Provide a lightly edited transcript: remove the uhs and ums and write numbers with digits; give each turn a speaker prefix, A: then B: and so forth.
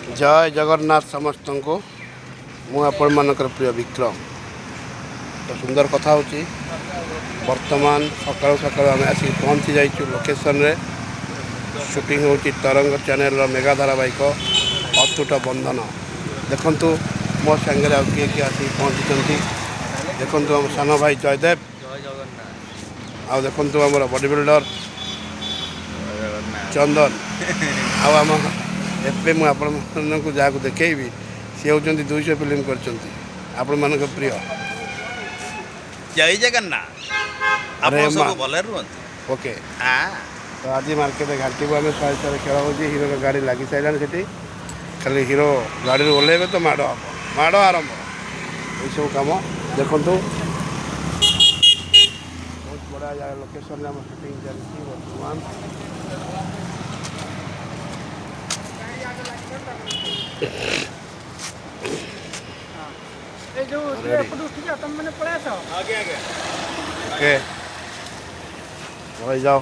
A: जय जगन्नाथ समस्त को मुझे मानकर प्रिय विक्रम तो सुंदर कथा होची वर्तमान सकाल सकाल आम आसिक पहुँची जाइए लोकेशन रे शूटिंग होची तरंग चैनल मेगा धारावाहिक अतुट बंधन देखंतु मो सांगे आ किए किए आसिक पहुँची देखंतु आम सान भाई जयदेव आ देखंतु आमर बॉडी बिल्डर चंदन आम एवं मुझे आपण जहाँ देखी सी हूँ 200 फिल्म कर प्रिय
B: जय जगन्नाथ
A: अरे
B: आप सब भले रुहंतु।
A: ओके
B: हाँ
A: तो आज मार्केट घाटी को आम 100 खेल हो हीरो गाड़ी लगी सारे से खाली हीरो गाड़ी ओह्ल तो माड़ आरंभ ये सब कम देखु बहुत बड़ा जगह लोकेशन में शूटिंग चलती बर्तमान ओके जाओ।